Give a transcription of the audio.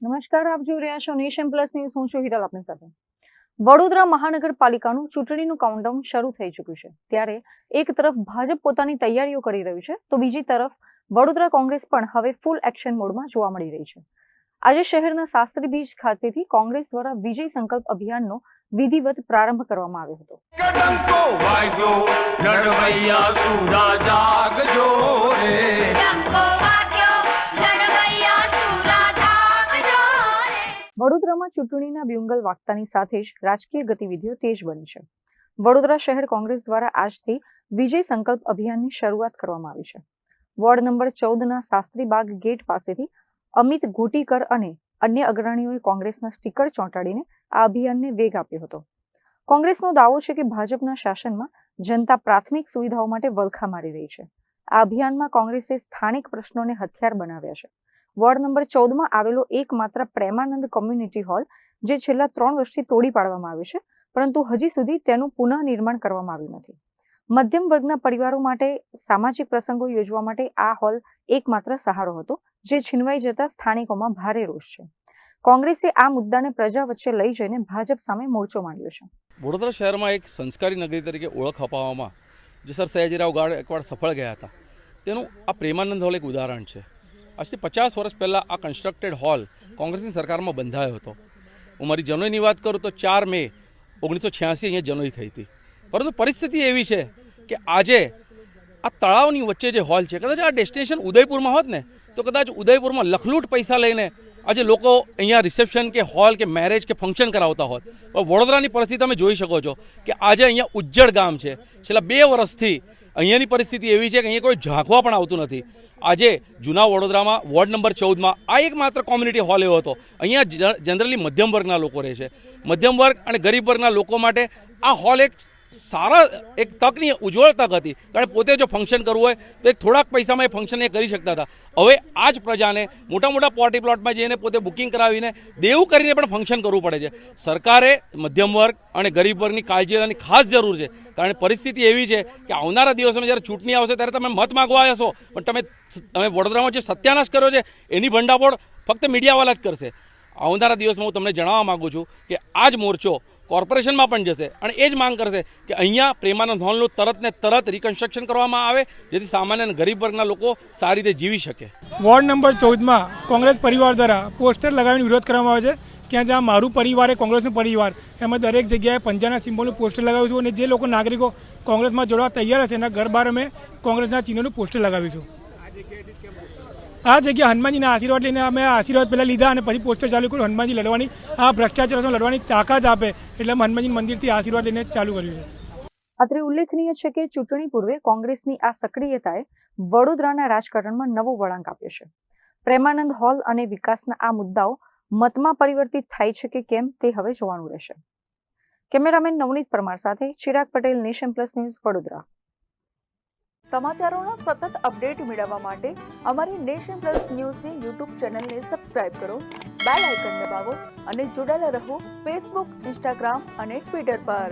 નમસ્કાર, આપ જોઈ રહ્યા છો નેશન પ્લસ ન્યૂઝ. હું છું હિરલ આપની સાથે. વડોદરા મહાનગરપાલિકાનું ચૂંટણીનું કાઉન્ટડાઉન શરૂ થઈ ચૂક્યું છે. ત્યારે એક તરફ ભાજપ પોતાની તૈયારીઓ કરી રહ્યું છે, તો બીજી તરફ વડોદરા કોંગ્રેસ પણ હવે ફૂલ એક્શન મોડમાં જોવા મળી રહી છે. આજે શહેરના શાસ્ત્રી બીચ ખાતેથી કોંગ્રેસ દ્વારા વિજય સંકલ્પ અભિયાનનો વિધિવત પ્રારંભ કરવામાં આવ્યો હતો. વડોદરામાં ચૂંટણીના બ્યુંગલ વાગતાની સાથે જ રાજકીય ગતિવિધિઓ તેજ બની છે. વડોદરા શહેર કોંગ્રેસ દ્વારા આજથી વિજય સંકલ્પ અભિયાનની શરૂઆત કરવામાં આવી છે. વોર્ડ નંબર 14ના શાસ્ત્રી બાગ ગેટ પાસેથી અમિત ઘોટીકર અને અન્ય અગ્રણીઓએ કોંગ્રેસના સ્ટીકર ચોંટાડીને આ અભિયાનને વેગ આપ્યો હતો. કોંગ્રેસનો દાવો છે કે ભાજપના શાસનમાં જનતા પ્રાથમિક સુવિધાઓ માટે વલખા મારી રહી છે. આ અભિયાનમાં કોંગ્રેસે સ્થાનિક પ્રશ્નોને હથિયાર બનાવ્યા છે. વોર્ડ નંબર 14માં આવેલો એકમાત્ર પ્રેમાનંદ કોમ્યુનિટી હોલ જે છેલ્લા 3 વર્ષથી તોડી પાડવામાં આવ્યો છે, પરંતુ હજી સુધી તેનું પુનઃનિર્માણ કરવામાં આવ્યું નથી. મધ્યમ વર્ગના પરિવારો માટે સામાજિક પ્રસંગો યોજવા માટે આ હોલ એકમાત્ર સહારો હતો, જે છીનવાઈ જતા સ્થાનિકોમાં ભારે રોષ છે. કોંગ્રેસે આ મુદ્દાને પ્રજા વચ્ચે લઈ જઈને ભાજપ સામે મોરચો માંડ્યો છે. વડોદરા શહેરમાં એક સંસ્કારી નગરી તરીકે ઓળખ અપાવવામાં જે સર સયાજીરાવ ગાર્ડ એકવાર સફળ ગયા હતા, તેનું આ પ્રેમાનંદ હોલ એક ઉદાહરણ છે. આજથી 50 વર્ષ પહેલાં આ કન્સ્ટ્રક્ટેડ હોલ કોંગ્રેસની સરકારમાં બંધાયો હતો. હું મારી જનોઈની વાત કરું તો 4 મે 1986 અહીંયા જનોઈ થઈ હતી. પરંતુ પરિસ્થિતિ એવી છે કે આજે આ તળાવની વચ્ચે જે હોલ છે, કદાચ આ ડેસ્ટિનેશન ઉદયપુરમાં હોત ને તો કદાચ ઉદયપુરમાં લખલૂટ પૈસા લઈને આજે લોકો અહીંયા રિસેપ્શન કે હોલ કે મેરેજ કે ફંક્શન કરાવતા હોત. પણ વડોદરાની પરિસ્થિતિ તમે જોઈ શકો છો કે આજે અહીંયા ઉજ્જડ ગામ છે. છેલ્લા 2 વર્ષથી અહીંયાની પરિસ્થિતિ એવી છે કે અહીંયા કોઈ ઝાંખવા પણ આવતું નથી. આજે જૂના વડોદરામાં વોર્ડ નંબર 14માં આ એકમાત્ર કોમ્યુનિટી હોલ એવો હતો. અહીંયા જનરલી મધ્યમ વર્ગના લોકો રહે છે. મધ્યમ વર્ગ અને ગરીબ વર્ગના લોકો માટે આ હોલ એક સારા એક તકની ઉજ્જવળ તક હતી, કારણ પોતે જો ફંક્શન કરવું હોય તો એક થોડાક પૈસામાં એ ફંક્શન એ કરી શકતા હતા. હવે આ જ પ્રજાને મોટા મોટા પાર્ટી પ્લોટમાં જઈને પોતે બુકિંગ કરાવીને દેવું કરીને પણ ફંક્શન કરવું પડે છે. સરકારે મધ્યમ વર્ગ અને ગરીબ વર્ગની કાળજી લેવાની ખાસ જરૂર છે, કારણ પરિસ્થિતિ એવી છે કે આવનારા દિવસોમાં જ્યારે ચૂંટણી આવશે ત્યારે તમે મત માગવા આવશો, પણ તમે વડોદરામાં જે સત્યાનાશ કર્યો છે એની ભંડાફોડ ફક્ત મીડિયાવાળા જ કરશે. આવનારા દિવસમાં હું તમને જણાવવા માગું છું કે આ જ મોરચો કોર્પોરેશનમાં પણ જશે અને એ જ માંગ કરશે કે અહીંયા પ્રેમાનંદ હોલનું તરત ને તરત રિકન્સ્ટ્રક્શન કરવામાં આવે, જેથી સામાન્ય અને ગરીબ વર્ગના લોકો સારી રીતે જીવી શકે. વોર્ડ નંબર 14માં કોંગ્રેસ પરિવાર દ્વારા પોસ્ટર લગાવીને વિરોધ કરવામાં આવે છે. ક્યાં જ્યાં મારું પરિવાર એ કોંગ્રેસનું પરિવાર, એમાં દરેક જગ્યાએ પંજાના સિમ્બોલનું પોસ્ટર લગાવીશું અને જે લોકો નાગરિકો કોંગ્રેસમાં જોડવા તૈયાર હશે એના ઘર બહાર અમે કોંગ્રેસના ચિહ્નોનું પોસ્ટર લગાવીશું. આ જગ્યા હનુમાનજીના આશીર્વાદ લઈને અમે આશીર્વાદ પહેલાં લીધા અને પછી પોસ્ટર ચાલુ કર્યું. હનુમાનજી લડવાની, આ ભ્રષ્ટાચાર લડવાની તાકાત આપે એટલે અમે હનુમાનજી મંદિરથી આશીર્વાદ લઈને ચાલુ કર્યું છે. અત્રે ઉલ્લેખનીય છે કે ચૂંટણી પૂર્વે કોંગ્રેસની આ સક્રિયતાએ વડોદરાના રાજકારણમાં નવો વળાંક આપ્યો છે. પ્રેમાનંદ હોલ અને વિકાસના આ મુદ્દાઓ મતમાં પરિવર્તિત થાય છે કે કેમ તે હવે જોવાનું રહેશે. કેમેરામેન નવનીત પરમાર સાથે Chirag Patel, Nation Plus News, Vadodara. સમાચારોના સતત અપડેટ મેળવવા માટે અમારી નેશન પ્લસ ન્યૂઝની યુટ્યુબ ચેનલને સબસ્ક્રાઇબ કરો, બેલ આઇકન દબાવો અને જોડાયેલા રહો ફેસબુક, ઇન્સ્ટાગ્રામ અને ટ્વિટર પર.